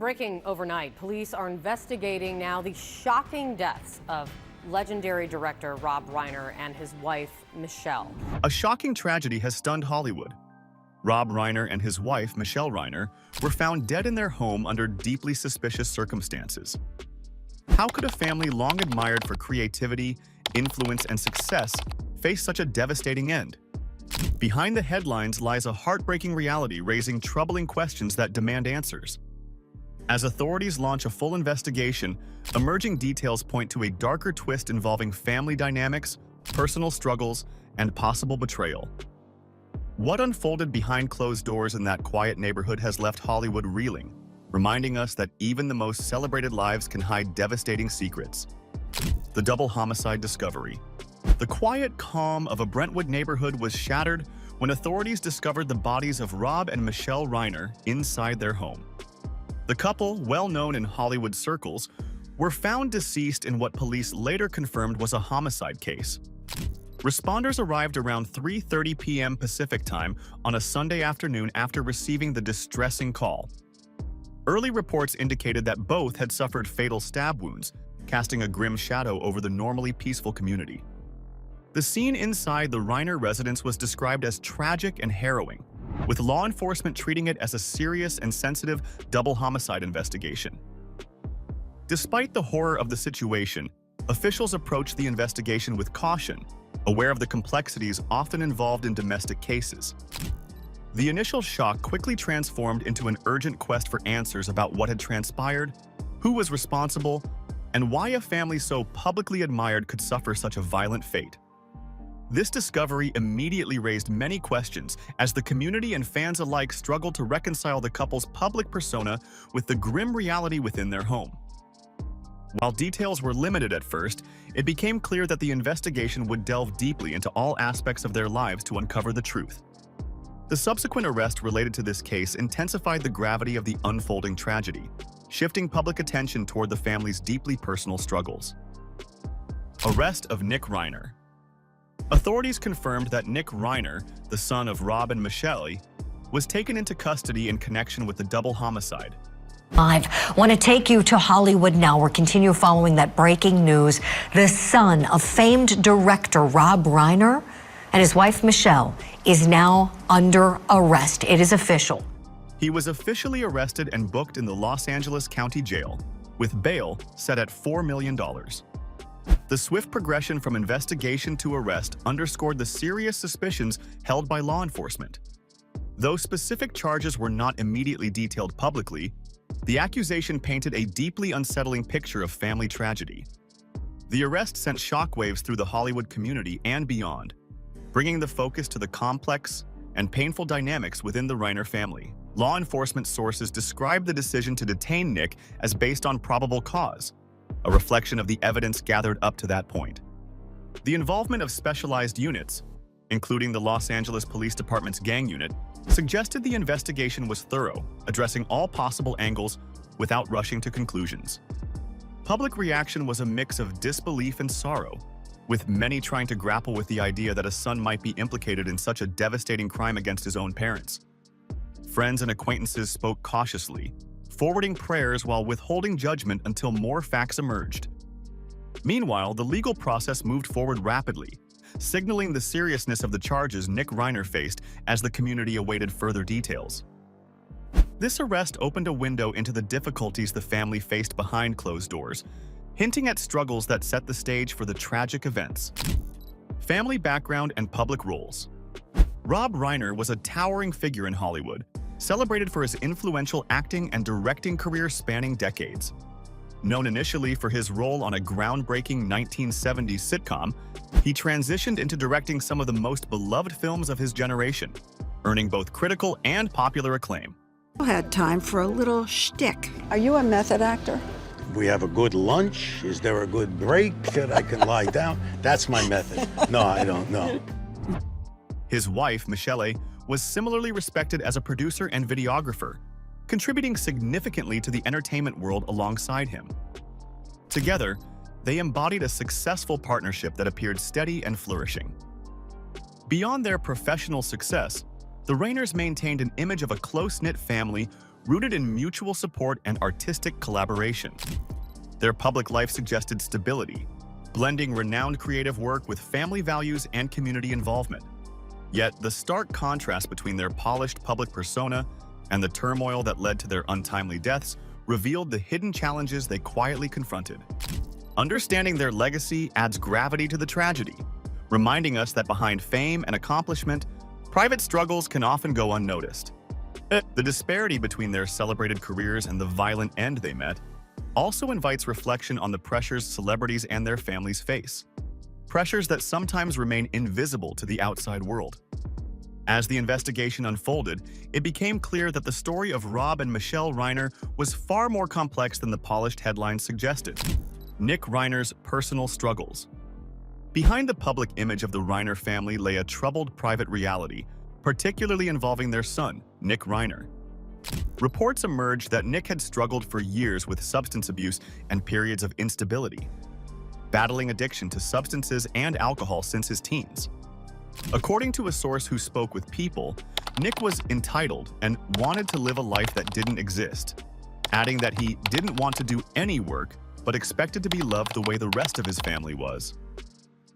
Breaking overnight, police are investigating now the shocking deaths of legendary director Rob Reiner and his wife, Michele. A shocking tragedy has stunned Hollywood. Rob Reiner and his wife, Michele Reiner, were found dead in their home under deeply suspicious circumstances. How could a family long admired for creativity, influence, and success face such a devastating end? Behind the headlines lies a heartbreaking reality raising troubling questions that demand answers. As authorities launch a full investigation, emerging details point to a darker twist involving family dynamics, personal struggles, and possible betrayal. What unfolded behind closed doors in that quiet neighborhood has left Hollywood reeling, reminding us that even the most celebrated lives can hide devastating secrets. The double homicide discovery. The quiet calm of a Brentwood neighborhood was shattered when authorities discovered the bodies of Rob and Michele Reiner inside their home. The couple, well known in Hollywood circles, were found deceased in what police later confirmed was a homicide case. Responders arrived around 3:30 p.m. Pacific time on a Sunday afternoon after receiving the distressing call. Early reports indicated that both had suffered fatal stab wounds, casting a grim shadow over the normally peaceful community. The scene inside the Reiner residence was described as tragic and harrowing, with law enforcement treating it as a serious and sensitive double homicide investigation. Despite the horror of the situation, officials approached the investigation with caution, aware of the complexities often involved in domestic cases. The initial shock quickly transformed into an urgent quest for answers about what had transpired, who was responsible, and why a family so publicly admired could suffer such a violent fate. This discovery immediately raised many questions as the community and fans alike struggled to reconcile the couple's public persona with the grim reality within their home. While details were limited at first, it became clear that the investigation would delve deeply into all aspects of their lives to uncover the truth. The subsequent arrest related to this case intensified the gravity of the unfolding tragedy, shifting public attention toward the family's deeply personal struggles. Arrest of Nick Reiner. Authorities confirmed that Nick Reiner, the son of Rob and Michele, was taken into custody in connection with the double homicide. I want to take you to Hollywood now. We're continue following that breaking news. The son of famed director Rob Reiner and his wife Michele is now under arrest. It is official. He was officially arrested and booked in the Los Angeles County Jail, with bail set at $4 million. The swift progression from investigation to arrest underscored the serious suspicions held by law enforcement. Though specific charges were not immediately detailed publicly, the accusation painted a deeply unsettling picture of family tragedy. The arrest sent shockwaves through the Hollywood community and beyond, bringing the focus to the complex and painful dynamics within the Reiner family. Law enforcement sources described the decision to detain Nick as based on probable cause, a reflection of the evidence gathered up to that point. The involvement of specialized units, including the Los Angeles Police Department's gang unit, suggested the investigation was thorough, addressing all possible angles without rushing to conclusions. Public reaction was a mix of disbelief and sorrow, with many trying to grapple with the idea that a son might be implicated in such a devastating crime against his own parents. Friends and acquaintances spoke cautiously, forwarding prayers while withholding judgment until more facts emerged. Meanwhile, the legal process moved forward rapidly, signaling the seriousness of the charges Nick Reiner faced as the community awaited further details. This arrest opened a window into the difficulties the family faced behind closed doors, hinting at struggles that set the stage for the tragic events. Family background and public roles. Rob Reiner was a towering figure in Hollywood, celebrated for his influential acting and directing career spanning decades. Known initially for his role on a groundbreaking 1970s sitcom, he transitioned into directing some of the most beloved films of his generation, earning both critical and popular acclaim. I had time for a little shtick. Are you a method actor? We have a good lunch. Is there a good break that I can lie down? That's my method. No, I don't know. His wife, Michele, was similarly respected as a producer and videographer, contributing significantly to the entertainment world alongside him. Together, they embodied a successful partnership that appeared steady and flourishing. Beyond their professional success, the Reiners maintained an image of a close-knit family rooted in mutual support and artistic collaboration. Their public life suggested stability, blending renowned creative work with family values and community involvement. Yet, the stark contrast between their polished public persona and the turmoil that led to their untimely deaths revealed the hidden challenges they quietly confronted. Understanding their legacy adds gravity to the tragedy, reminding us that behind fame and accomplishment, private struggles can often go unnoticed. The disparity between their celebrated careers and the violent end they met also invites reflection on the pressures celebrities and their families face. Pressures that sometimes remain invisible to the outside world. As the investigation unfolded, it became clear that the story of Rob and Michele Reiner was far more complex than the polished headlines suggested. Nick Reiner's personal struggles. Behind the public image of the Reiner family lay a troubled private reality, particularly involving their son, Nick Reiner. Reports emerged that Nick had struggled for years with substance abuse and periods of instability, battling addiction to substances and alcohol since his teens. According to a source who spoke with People, Nick was entitled and wanted to live a life that didn't exist, adding that he didn't want to do any work but expected to be loved the way the rest of his family was.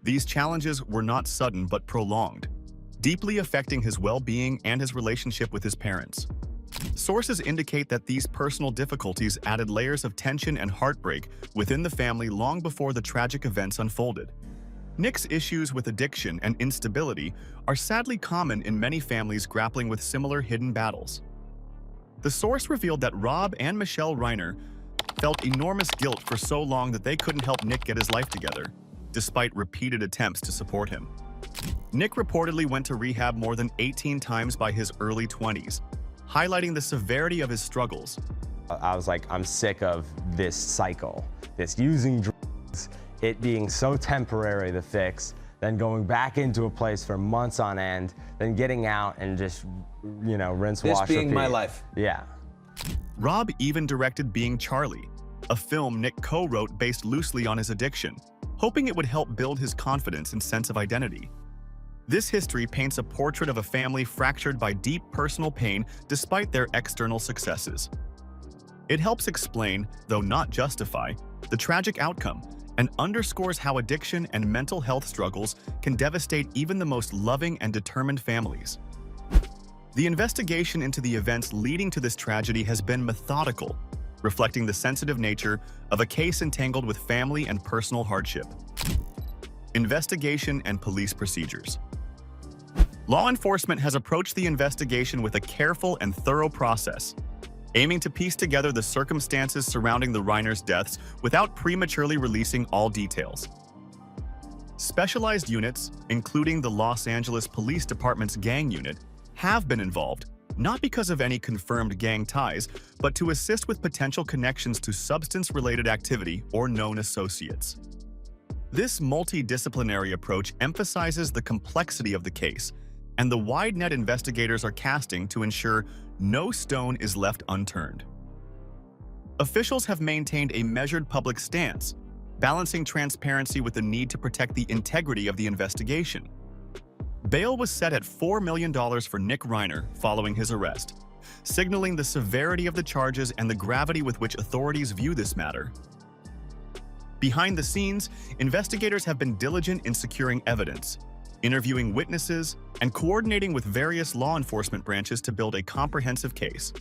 These challenges were not sudden but prolonged, deeply affecting his well-being and his relationship with his parents. Sources indicate that these personal difficulties added layers of tension and heartbreak within the family long before the tragic events unfolded. Nick's issues with addiction and instability are sadly common in many families grappling with similar hidden battles. The source revealed that Rob and Michele Reiner felt enormous guilt for so long that they couldn't help Nick get his life together, despite repeated attempts to support him. Nick reportedly went to rehab more than 18 times by his early 20s, highlighting the severity of his struggles. I was like, I'm sick of this cycle, this using drugs, it being so temporary, the fix, then going back into a place for months on end, then getting out and just, rinse, wash, repeat. This being my life. Yeah. Rob even directed Being Charlie, a film Nick co-wrote based loosely on his addiction, hoping it would help build his confidence and sense of identity. This history paints a portrait of a family fractured by deep personal pain despite their external successes. It helps explain, though not justify, the tragic outcome and underscores how addiction and mental health struggles can devastate even the most loving and determined families. The investigation into the events leading to this tragedy has been methodical, reflecting the sensitive nature of a case entangled with family and personal hardship. Investigation and police procedures. Law enforcement has approached the investigation with a careful and thorough process, aiming to piece together the circumstances surrounding the Reiners' deaths without prematurely releasing all details. Specialized units, including the Los Angeles Police Department's gang unit, have been involved, not because of any confirmed gang ties, but to assist with potential connections to substance-related activity or known associates. This multidisciplinary approach emphasizes the complexity of the case and the wide net investigators are casting to ensure no stone is left unturned. Officials have maintained a measured public stance, balancing transparency with the need to protect the integrity of the investigation. Bail was set at $4 million for Nick Reiner following his arrest, signaling the severity of the charges and the gravity with which authorities view this matter. Behind the scenes, investigators have been diligent in securing evidence, interviewing witnesses, and coordinating with various law enforcement branches to build a comprehensive case.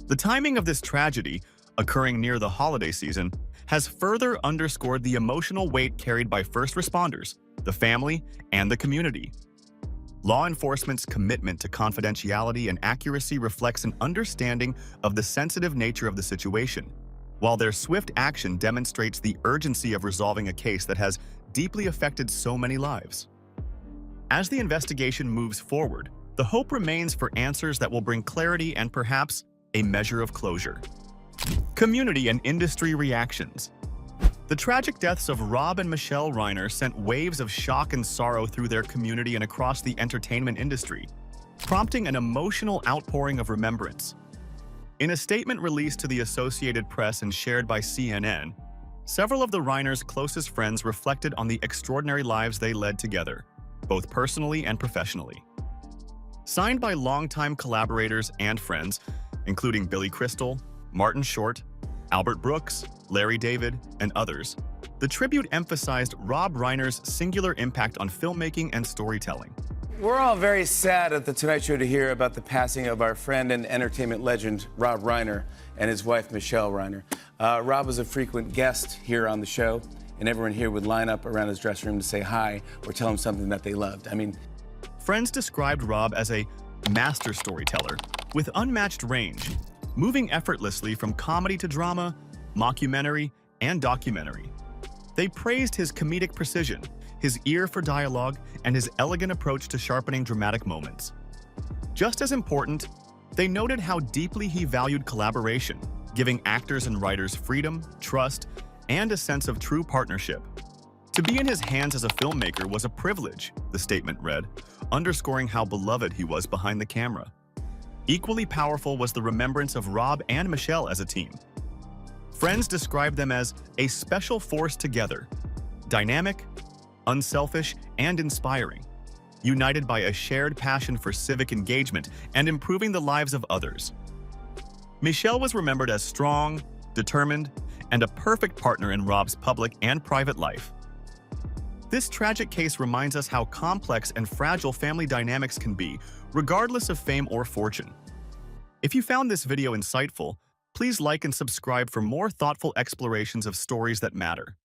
The timing of this tragedy, occurring near the holiday season, has further underscored the emotional weight carried by first responders, the family, and the community. Law enforcement's commitment to confidentiality and accuracy reflects an understanding of the sensitive nature of the situation, while their swift action demonstrates the urgency of resolving a case that has deeply affected so many lives. As the investigation moves forward, the hope remains for answers that will bring clarity and perhaps a measure of closure. Community and industry reactions. The tragic deaths of Rob and Michele Reiner sent waves of shock and sorrow through their community and across the entertainment industry, prompting an emotional outpouring of remembrance. In a statement released to the Associated Press and shared by CNN, several of the Reiners' closest friends reflected on the extraordinary lives they led together, both personally and professionally. Signed by longtime collaborators and friends, including Billy Crystal, Martin Short, Albert Brooks, Larry David, and others, the tribute emphasized Rob Reiner's singular impact on filmmaking and storytelling. We're all very sad at The Tonight Show to hear about the passing of our friend and entertainment legend, Rob Reiner, and his wife, Michele Reiner. Rob was a frequent guest here on the show, and everyone here would line up around his dressing room to say hi or tell him something that they loved. Friends described Rob as a master storyteller with unmatched range, moving effortlessly from comedy to drama, mockumentary, and documentary. They praised his comedic precision, his ear for dialogue, and his elegant approach to sharpening dramatic moments. Just as important, they noted how deeply he valued collaboration, giving actors and writers freedom, trust, and a sense of true partnership. To be in his hands as a filmmaker was a privilege, the statement read, underscoring how beloved he was behind the camera. Equally powerful was the remembrance of Rob and Michele as a team. Friends described them as a special force together, dynamic, unselfish, and inspiring, united by a shared passion for civic engagement and improving the lives of others. Michele was remembered as strong, determined, and a perfect partner in Rob's public and private life. This tragic case reminds us how complex and fragile family dynamics can be, regardless of fame or fortune. If you found this video insightful, please like and subscribe for more thoughtful explorations of stories that matter.